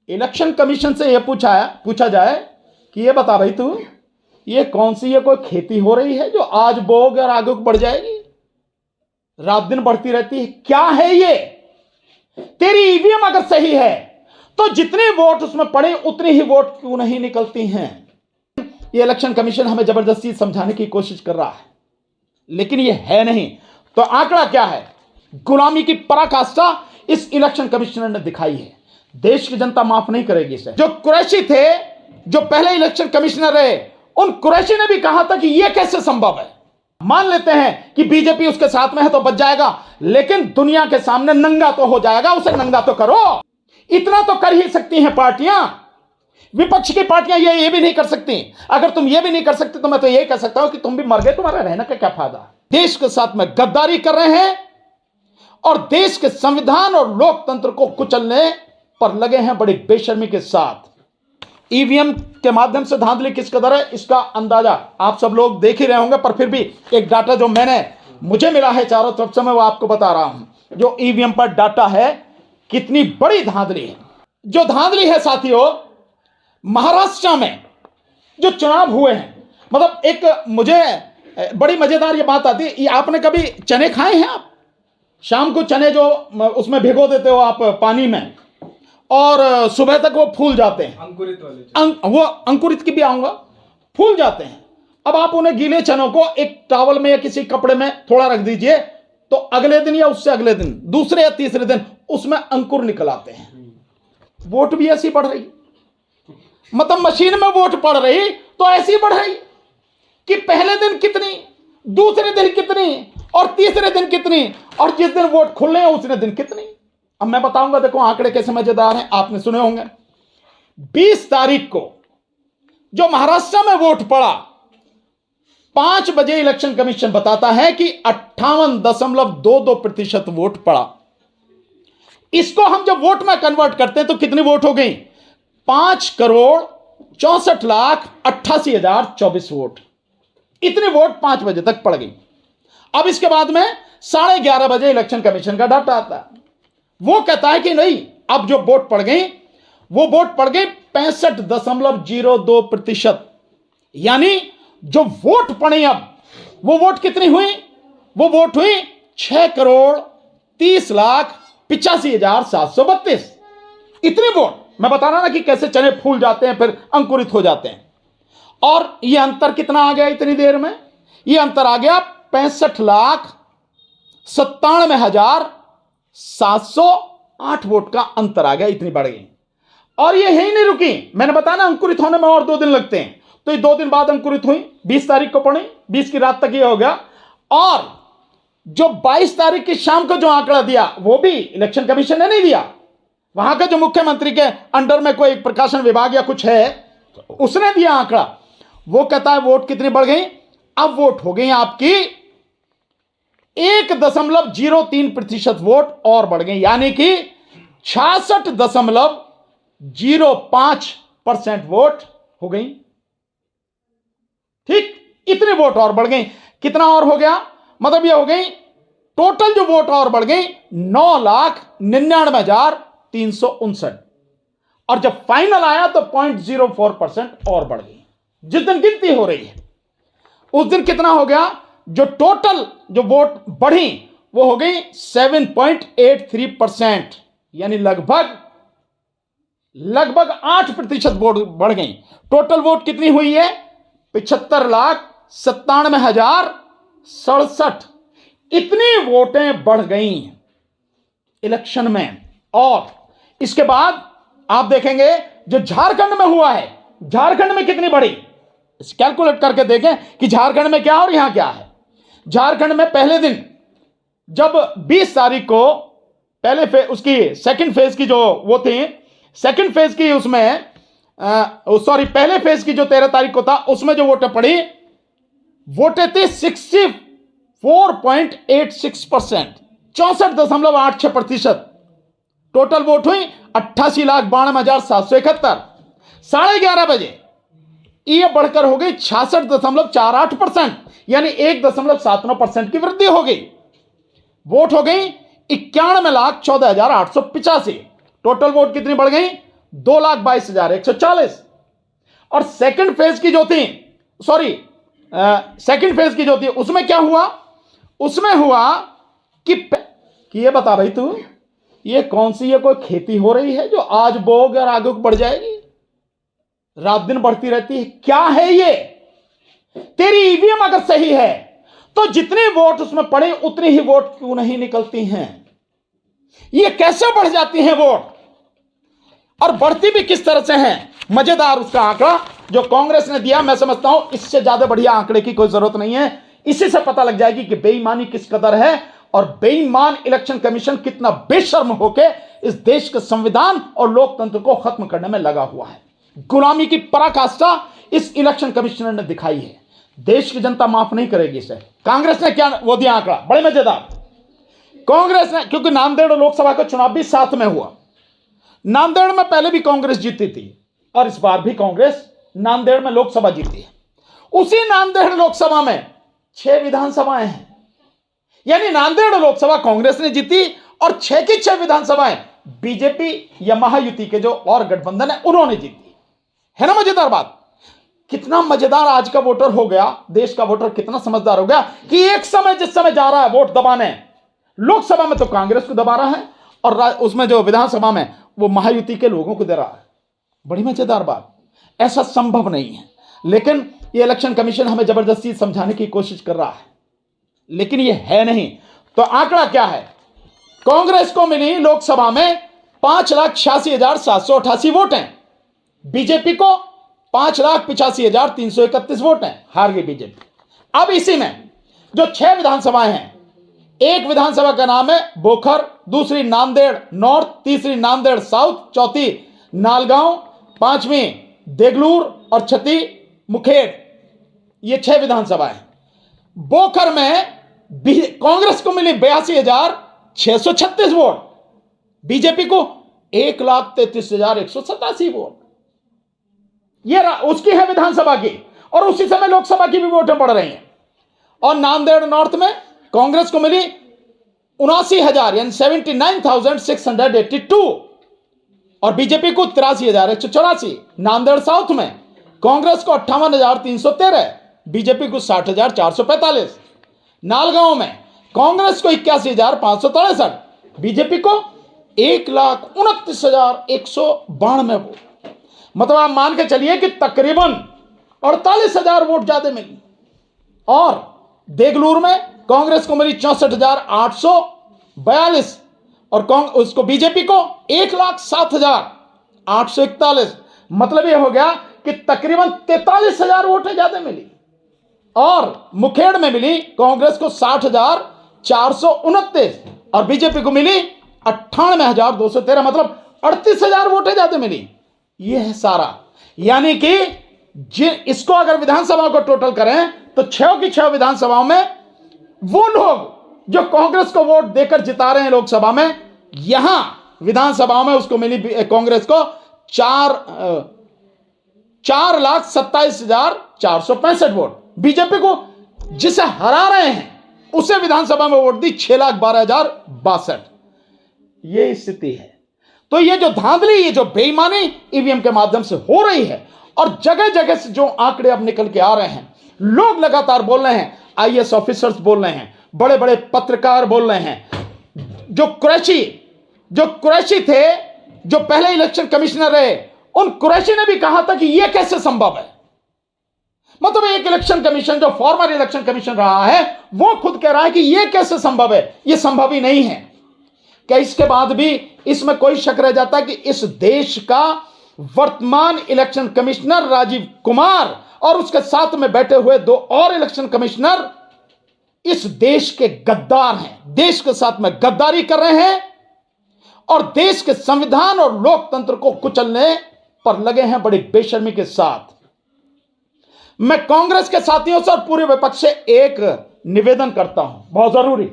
Election commission से यह पूछा जाए कि ये बता भाई तू, ये कौन सी ये कोई खेती हो रही है जो आज बोओगे और आगे बढ़ जाएगी, रात दिन बढ़ती रहती है? क्या है ये? तेरी ईवीएम अगर सही है तो जितने वोट उसमें पड़े उतने ही वोट क्यों नहीं निकलती हैं? ये इलेक्शन कमीशन हमें जबरदस्ती समझाने की कोशिश कर रहा है, लेकिन ये है नहीं। तो आंकड़ा क्या है? गुलामी की पराकाष्ठा इस इलेक्शन कमिश्नर ने दिखाई है। देश की जनता माफ नहीं करेगी इसे। जो कुरैशी थे, जो पहले इलेक्शन कमिश्नर रहे, उन कुरैशी ने भी कहा था कि यह कैसे संभव है। मान लेते हैं कि बीजेपी उसके साथ में है तो बच जाएगा, लेकिन दुनिया के सामने नंगा तो हो जाएगा, उसे नंगा तो करो। इतना तो कर ही सकती हैं पार्टियां। विपक्ष की पार्टियां ये भी नहीं कर सकती। अगर तुम ये भी नहीं कर सकते तो मैं तो ये कह सकता हूं कि तुम भी मर गए, तुम्हारा रहने का क्या फायदा? देश के साथ में गद्दारी कर रहे हैं और देश के संविधान और लोकतंत्र को कुचलने पर लगे हैं बड़ी बेशर्मी के साथ। ईवीएम के माध्यम से धांधली किस कदर है इसका अंदाजा आप सब लोग देख ही रहे होंगे, पर फिर भी एक डाटा जो मुझे मिला है चारों तरफ से, मैं वो आपको बता रहा हूं। जो ईवीएम पर डाटा है, कितनी बड़ी धांधली है। जो धांधली है साथियों, महाराष्ट्र में जो चुनाव हुए हैं, मतलब एक मुझे बड़ी मजेदार ये बात आती है। आपने कभी चने खाए हैं? आप शाम को चने जो उसमें भिगो देते हो आप पानी में, और सुबह तक वो फूल जाते हैं, अंकुरित वाले वो अंकुरित की भी आऊंगा, फूल जाते हैं। अब आप उन्हें गीले चनों को एक टॉवल में या किसी कपड़े में थोड़ा रख दीजिए, तो अगले दिन या उससे अगले दिन, दूसरे या तीसरे दिन उसमें अंकुर निकल आते हैं। वोट भी ऐसी बढ़ रही, मतलब मशीन में वोट पड़ रही तो ऐसी बढ़ रही कि पहले दिन कितनी, दूसरे दिन कितनी, और तीसरे दिन कितनी, और जिस दिन वोट खुलने हैं उसने दिन कितनी। अब मैं बताऊंगा, देखो आंकड़े कैसे मजेदार हैं, आपने सुने होंगे। 20 तारीख को जो महाराष्ट्र में वोट पड़ा, 5 बजे इलेक्शन कमीशन बताता है कि 58.22% वोट पड़ा। इसको हम जब वोट में कन्वर्ट करते हैं तो कितनी वोट हो गई? 5,64,88,024 वोट। इतने वोट 5 बजे तक पड़ गई। अब इसके बाद में 11:30 बजे इलेक्शन कमीशन का डाटा आता है। वो कहता है कि नहीं, अब जो वोट पड़ गई वो वोट पड़ गई 65.02%। यानी जो वोट पड़े, अब वो वोट कितनी हुई? वो वोट हुई 6,30,85,732। इतने वोट। मैं बता रहा ना कि कैसे चने फूल जाते हैं फिर अंकुरित हो जाते हैं। और ये अंतर कितना आ गया इतनी देर में? ये अंतर आ गया 65,97,708 वोट का अंतर आ गया, इतनी बढ़ गई। और ये यही नहीं रुकी, मैंने बताया ना अंकुरित होने में और 2 दिन लगते हैं, तो ये 2 दिन बाद अंकुरित हुई। 20 तारीख को पड़ी, 20 की रात तक ये हो गया। और जो 22 तारीख की शाम को जो आंकड़ा दिया वो भी इलेक्शन कमीशन ने नहीं दिया, वहां का जो मुख्यमंत्री के अंडर में कोई प्रकाशन विभाग या कुछ है उसने दिया आंकड़ा। वो कहता है वोट कितनी बढ़ गई? अब वोट हो गई आपकी 1.03% वोट और बढ़ गई, यानी कि 66.05% वोट हो गई। ठीक, इतने वोट और बढ़ गई। कितना और हो गया? मतलब ये हो गई टोटल जो वोट और बढ़ गई 9,99,359। और जब फाइनल आया तो 0.04% और बढ़ गई। जिस दिन गिनती हो रही है उस दिन कितना हो गया? जो टोटल जो वोट बढ़ी वो हो गई 7.83%, यानी लगभग 8% वोट बढ़ गई। टोटल वोट कितनी हुई है? 75,97,067। इतनी वोटें बढ़ गई इलेक्शन में। और इसके बाद आप देखेंगे जो झारखंड में हुआ है, झारखंड में कितनी बढ़ी, कैलकुलेट करके देखें कि झारखंड में क्या और यहां क्या है। झारखंड में पहले दिन जब 20 तारीख को पहले उसकी सेकंड फेज की जो वो थी, सेकंड फेज की उसमें पहले फेज की जो 13 तारीख को था उसमें जो वोटें पड़ी, वोटें थी 64.86%, 64.86%। टोटल वोट हुई 88,92,771। 11:30 बजे ये बढ़कर हो गई 66.48%, यानी 1.79% की वृद्धि हो गई। वोट हो गई 91,14,885। टोटल वोट कितनी बढ़ गई? 2,22,140। और सेकंड फेज की जो थी, सेकंड फेज की जो थी, उसमें क्या हुआ? उसमें हुआ कि ये बता भाई तू, ये कौन सी, ये कोई खेती हो रही है जो आज बोग और आगे बढ़ जाएगी, रात दिन बढ़ती रहती है? क्या है ये? तेरी ईवीएम अगर सही है तो जितने वोट उसमें पड़े उतनी ही वोट क्यों नहीं निकलती हैं? ये कैसे बढ़ जाती हैं वोट, और बढ़ती भी किस तरह से हैं? मजेदार उसका आंकड़ा जो कांग्रेस ने दिया, मैं समझता हूं इससे ज्यादा बढ़िया आंकड़े की कोई जरूरत नहीं है। इसी से पता लग जाएगी कि बेईमानी किस कदर है और बेईमान इलेक्शन कमीशन कितना बेशर्म होके इस देश के संविधान और लोकतंत्र को खत्म करने में लगा हुआ है। गुलामी की पराकाष्ठा इस इलेक्शन कमिश्नर ने दिखाई है। देश की जनता माफ नहीं करेगी इसे। कांग्रेस ने क्या वो दिया आंकड़ा, बड़े मजेदार। कांग्रेस ने, क्योंकि नांदेड़ लोकसभा का चुनाव भी साथ में हुआ, नांदेड़ में पहले भी कांग्रेस जीती थी और इस बार भी कांग्रेस नांदेड़ में लोकसभा जीती है। उसी नांदेड़ लोकसभा में 6 विधानसभाएं हैं, यानी नांदेड़ लोकसभा कांग्रेस ने जीती और 6 की 6 विधानसभाएं बीजेपी या महायुति के जो और गठबंधन है उन्होंने जीती। है ना मजेदार बात? कितना मजेदार आज का वोटर हो गया, देश का वोटर कितना समझदार हो गया कि एक समय जिस समय जा रहा है वोट दबाने, लोकसभा में तो कांग्रेस को दबा रहा है और उसमें जो विधानसभा में वो महायुति के लोगों को दे रहा है। बड़ी मजेदार बात। ऐसा संभव नहीं है, लेकिन ये इलेक्शन कमीशन हमें जबरदस्ती समझाने की कोशिश कर रहा है, लेकिन ये है नहीं। तो आंकड़ा क्या है? कांग्रेस को मिली लोकसभा में 5,86,788 वोट हैं, बीजेपी को 5,85,331 वोट हैं, हार गई बीजेपी। अब इसी में जो 6 विधानसभाएं हैं, एक विधानसभा का नाम है बोखर, दूसरी नांदेड़ नॉर्थ, तीसरी नांदेड़ साउथ, चौथी नालगांव, पांचवी देगलूर और छठी मुखेड़। ये 6 विधानसभाएं। बोखर में कांग्रेस को मिली 82,636 वोट, बीजेपी को 1,33,187 वोट। ये उसकी है विधानसभा की, और उसी समय लोकसभा की भी वोटें बढ़ रही हैं। और नांदेड़ नॉर्थ में कांग्रेस को मिली 79,000 यानी 79,682 और बीजेपी को 83,184। नांदेड़ साउथ में कांग्रेस को 58,313, बीजेपी को 60,445। नालगांव में कांग्रेस को 81,563, बीजेपी को 1,29,192 वोट। मतलब आप मान के चलिए कि तकरीबन 48,000 वोट ज्यादा मिली। और देगलूर में कांग्रेस को मिली 64,842 और उसको बीजेपी को 1,07,841। मतलब यह हो गया कि तकरीबन 43,000 वोटें ज्यादा मिली। और मुखेड़ में मिली कांग्रेस को 60,429 और बीजेपी को मिली 98,213, मतलब 38,000 वोटें ज्यादा मिली। यह है सारा। यानी कि इसको अगर विधानसभा को टोटल करें तो 6 की 6 विधानसभाओं में वो लोग जो कांग्रेस को वोट देकर जिता रहे हैं लोकसभा में, यहां विधानसभाओं में उसको मिली कांग्रेस को 4,27,465 वोट। बीजेपी को जिसे हरा रहे हैं उसे विधानसभा में वोट दी 6,12,062। ये स्थिति है। तो ये जो धांधली, ये जो बेईमानी ईवीएम के माध्यम से हो रही है और जगह जगह से जो आंकड़े अब निकल के आ रहे हैं, लोग लगातार बोल रहे हैं, आईएएस ऑफिसर्स बोल रहे हैं, बड़े बड़े पत्रकार बोल रहे हैं, जो कुरैशी थे, जो पहले इलेक्शन कमिश्नर रहे, उन कुरैशी ने भी कहा था कि यह कैसे संभव है। मतलब एक इलेक्शन कमीशन जो फॉर्मर इलेक्शन कमीशन रहा है वो खुद कह रहा है कि यह कैसे संभव है, यह संभव ही नहीं है। क्या इसके बाद भी इसमें कोई शक रह जाता कि इस देश का वर्तमान इलेक्शन कमिश्नर राजीव कुमार और उसके साथ में बैठे हुए 2 और इलेक्शन कमिश्नर इस देश के गद्दार हैं, देश के साथ में गद्दारी कर रहे हैं और देश के संविधान और लोकतंत्र को कुचलने पर लगे हैं बड़ी बेशर्मी के साथ। मैं कांग्रेस के साथियों से और पूरे विपक्ष से एक निवेदन करता हूं, बहुत जरूरी।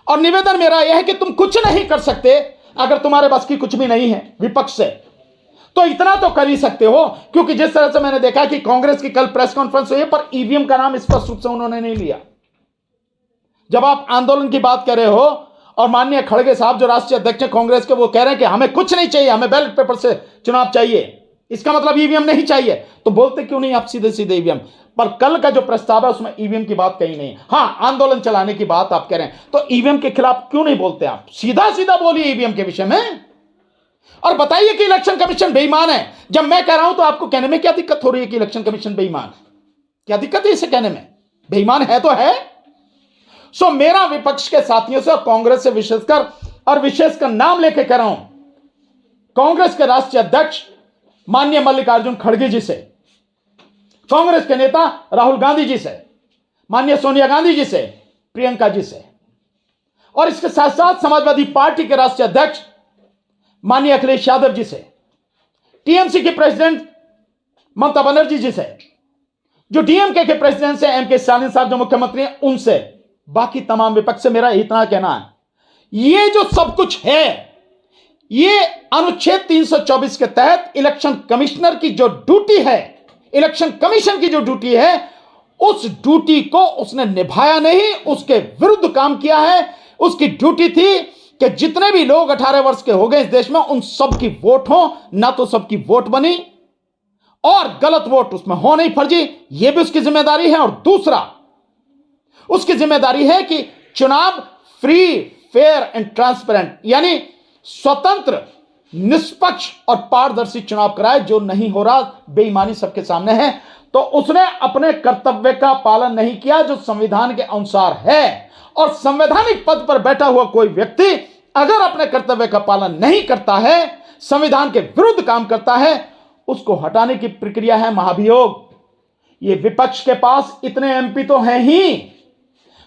और निवेदन मेरा यह है कि तुम कुछ नहीं कर सकते अगर तुम्हारे पास की कुछ भी नहीं है विपक्ष से, तो इतना तो कर ही सकते हो। क्योंकि जिस तरह से मैंने देखा कि कांग्रेस की कल प्रेस कॉन्फ्रेंस हुई पर ईवीएम का नाम स्पष्ट रूप से उन्होंने नहीं लिया। जब आप आंदोलन की बात कर रहे हो और माननीय खड़गे साहब जो राष्ट्रीय अध्यक्ष हैं कांग्रेस के, वो कह रहे हैं कि हमें कुछ नहीं चाहिए, हमें बैलेट पेपर से चुनाव चाहिए, इसका मतलब ईवीएम नहीं चाहिए। तो बोलते क्यों नहीं आप सीधे सीधे ईवीएम? पर कल का जो प्रस्ताव है उसमें ईवीएम की बात कहीं नहीं। हाँ, आंदोलन चलाने की बात आप कह रहे हैं, तो ईवीएम के खिलाफ क्यों नहीं बोलते आप? सीधा सीधा बोलिए ईवीएम के विषय में और बताइए कि इलेक्शन कमीशन बेईमान है। जब मैं कह रहा हूं तो आपको कहने में क्या दिक्कत हो रही है कि इलेक्शन कमीशन बेईमान है? क्या दिक्कत है इसे कहने में? बेईमान है तो है। सो मेरा विपक्ष के साथियों से और कांग्रेस से विशेषकर नाम लेके कह रहा हूं, कांग्रेस के राष्ट्रीय अध्यक्ष माननीय मल्लिकार्जुन खड़गे जी से, कांग्रेस के नेता राहुल गांधी जी से, माननीय सोनिया गांधी जी से, प्रियंका जी से, और इसके साथ साथ समाजवादी पार्टी के राष्ट्रीय अध्यक्ष माननीय अखिलेश यादव जी से, टीएमसी के प्रेसिडेंट ममता बनर्जी जी से, जो डीएमके के प्रेसिडेंट से एमके स्टालिन साहब जो मुख्यमंत्री हैं उनसे, बाकी तमाम विपक्ष से मेरा इतना कहना है, ये जो सब कुछ है ये अनुच्छेद 324 के तहत इलेक्शन कमिश्नर की जो ड्यूटी है, इलेक्शन कमीशन की जो ड्यूटी है, उस ड्यूटी को उसने निभाया नहीं, उसके विरुद्ध काम किया है। उसकी ड्यूटी थी कि जितने भी लोग 18 वर्ष के हो गए इस देश में उन सबकी वोट हो, ना तो सबकी वोट बनी और गलत वोट उसमें हो नहीं, फर्जी, यह भी उसकी जिम्मेदारी है। और दूसरा उसकी जिम्मेदारी है कि चुनाव फ्री, फेयर एंड ट्रांसपेरेंट, यानी स्वतंत्र, निष्पक्ष और पारदर्शी चुनाव कराए। जो नहीं हो रहा, बेईमानी सबके सामने है। तो उसने अपने कर्तव्य का पालन नहीं किया जो संविधान के अनुसार है। और संवैधानिक पद पर बैठा हुआ कोई व्यक्ति अगर अपने कर्तव्य का पालन नहीं करता है, संविधान के विरुद्ध काम करता है, उसको हटाने की प्रक्रिया है महाभियोग। ये विपक्ष के पास इतने एमपी तो हैं ही,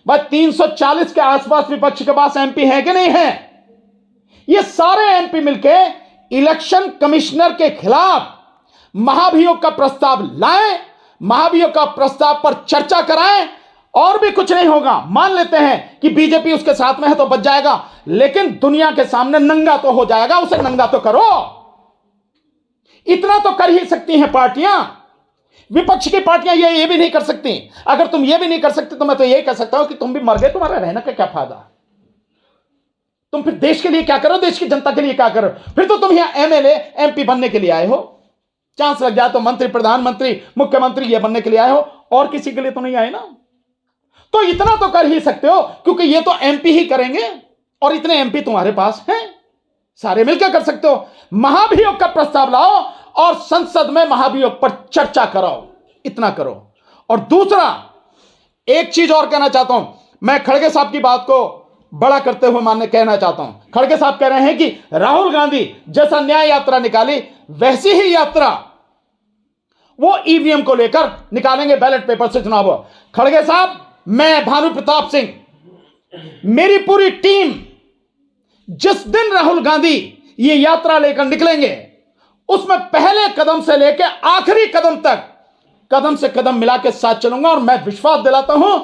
बस 340 के आसपास विपक्ष के पास एमपी है कि नहीं है? ये सारे एमपी मिलके इलेक्शन कमिश्नर के खिलाफ महाभियोग का प्रस्ताव लाएं, महाभियोग का प्रस्ताव पर चर्चा कराएं, और भी कुछ नहीं होगा। मान लेते हैं कि बीजेपी उसके साथ में है तो बच जाएगा, लेकिन दुनिया के सामने नंगा तो हो जाएगा, उसे नंगा तो करो। इतना तो कर ही सकती हैं पार्टियां। विपक्ष की पार्टियां ये भी नहीं कर सकती। अगर तुम ये भी नहीं कर सकते तो मैं तो ये कह सकता हूं कि तुम भी मर गए, तुम्हारा रहने का क्या फायदा? तुम फिर देश के लिए क्या करो, देश की जनता के लिए क्या करो? फिर तो तुम यहां एमएलए एमपी बनने के लिए आए हो, चांस लग जाए तो मंत्री, प्रधानमंत्री, मुख्यमंत्री ये बनने के लिए आए हो, और किसी के लिए तो नहीं आए ना। तो इतना तो कर ही सकते हो, क्योंकि ये तो एमपी ही करेंगे और इतने एमपी तुम्हारे पास हैं, सारे मिलकर कर सकते हो। महाभियोग का प्रस्ताव लाओ और संसद में महाभियोग पर चर्चा कराओ, इतना करो। और दूसरा एक चीज और कहना चाहता हूं, मैं खड़गे साहब की बात को बड़ा करते हुए मानने कहना चाहता हूं। खड़गे साहब कह रहे हैं कि राहुल गांधी जैसा न्याय यात्रा निकाली वैसी ही यात्रा वो ईवीएम को लेकर निकालेंगे, बैलेट पेपर से चुनाव हो। खड़गे साहब, मैं भानु प्रताप सिंह, मेरी पूरी टीम जिस दिन राहुल गांधी ये यात्रा लेकर निकलेंगे उसमें पहले कदम से लेकर आखिरी कदम तक कदम से कदम मिला के साथ चलूंगा। और मैं विश्वास दिलाता हूं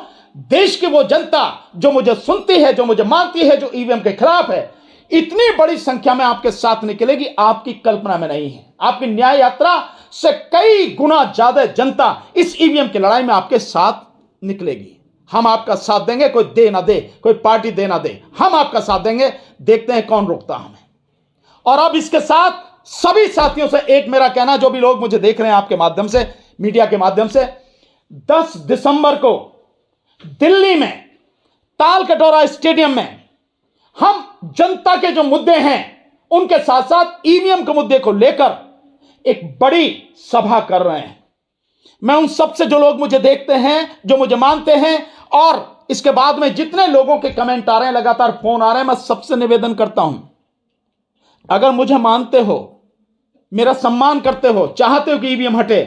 देश की वो जनता जो मुझे सुनती है, जो मुझे मानती है, जो ईवीएम के खिलाफ है, इतनी बड़ी संख्या में आपके साथ निकलेगी, आपकी कल्पना में नहीं है। आपकी न्याय यात्रा से कई गुना ज्यादा जनता इस ईवीएम की लड़ाई में आपके साथ निकलेगी। हम आपका साथ देंगे, कोई दे ना दे, कोई पार्टी दे ना दे, हम आपका साथ देंगे। देखते हैं कौन रोकता हमें। और अब इसके साथ सभी साथियों से एक मेरा कहना, जो भी लोग मुझे देख रहे हैं आपके माध्यम से, मीडिया के माध्यम से, 10 दिसंबर को दिल्ली में तालकटोरा स्टेडियम में हम जनता के जो मुद्दे हैं उनके साथ साथ ईवीएम के मुद्दे को लेकर एक बड़ी सभा कर रहे हैं। मैं उन सबसे, जो लोग मुझे देखते हैं, जो मुझे मानते हैं, और इसके बाद में जितने लोगों के कमेंट आ रहे हैं, लगातार फोन आ रहे हैं, मैं सबसे निवेदन करता हूं, अगर मुझे मानते हो, मेरा सम्मान करते हो, चाहते हो कि ईवीएम हटे,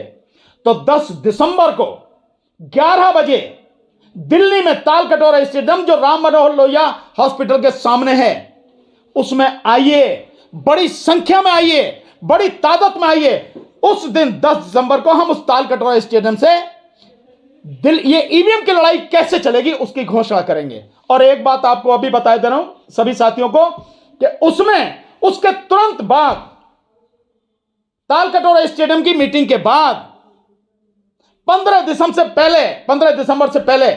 तो 10 दिसंबर को 11 बजे दिल्ली में तालकटोरा स्टेडियम जो राम मनोहर लोहिया हॉस्पिटल के सामने है, उसमें आइए, बड़ी संख्या में आइए, बड़ी तादाद में आइए। उस दिन 10 दिसंबर को हम उस तालकटोरा स्टेडियम से ये ईवीएम की लड़ाई कैसे चलेगी उसकी घोषणा करेंगे। और एक बात आपको अभी बता दे रहा हूं सभी साथियों को, कि उसमें उसके तुरंत बाद, तालकटोरा स्टेडियम की मीटिंग के बाद 15 दिसंबर से पहले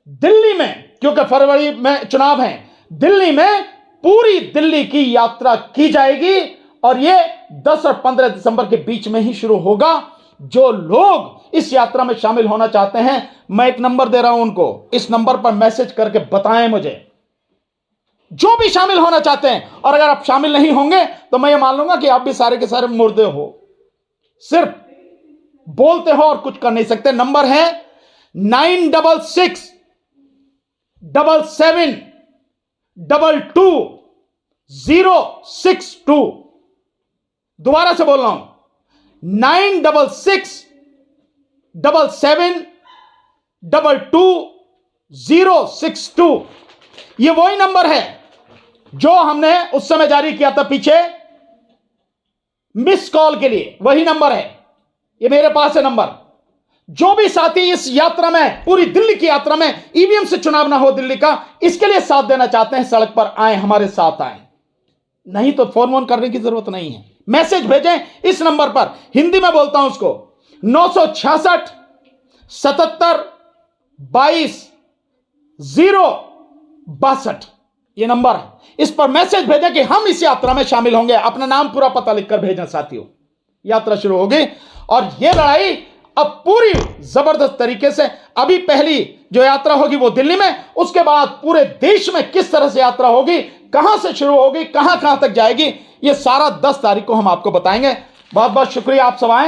दिल्ली में, क्योंकि फरवरी में चुनाव है, दिल्ली में पूरी दिल्ली की यात्रा की जाएगी और यह 10 और 15 दिसंबर के बीच में ही शुरू होगा। जो लोग इस यात्रा में शामिल होना चाहते हैं, मैं एक नंबर दे रहा हूं उनको, इस नंबर पर मैसेज करके बताएं मुझे, जो भी शामिल होना चाहते हैं। और अगर आप शामिल नहीं होंगे तो मैं ये मान लूंगा कि आप भी सारे के सारे मुर्दे हो, सिर्फ बोलते हो और कुछ कर नहीं सकते। नंबर है 966722 दोबारा से बोल रहा हूं, 966722 ये वही नंबर है जो हमने उस समय जारी किया था पीछे मिस कॉल के लिए, वही नंबर है। ये मेरे पास है नंबर। जो भी साथी इस यात्रा में, पूरी दिल्ली की यात्रा में ईवीएम से चुनाव ना हो दिल्ली का, इसके लिए साथ देना चाहते हैं, सड़क पर आए, हमारे साथ आए। नहीं तो फोन करने की जरूरत नहीं है, मैसेज भेजें इस नंबर पर। हिंदी में बोलता हूं उसको, 966 77 22 062 ये नंबर है। इस पर मैसेज भेजें कि हम इस यात्रा में शामिल होंगे। अपना नाम पूरा पता लिखकर भेजें साथियों। यात्रा शुरू होगी और यह लड़ाई अब पूरी जबरदस्त तरीके से, अभी पहली जो यात्रा होगी वो दिल्ली में, उसके बाद पूरे देश में किस तरह से यात्रा होगी, कहां से शुरू होगी, कहां कहां तक जाएगी, ये सारा 10 तारीख को हम आपको बताएंगे। बहुत बहुत शुक्रिया, आप सब आए।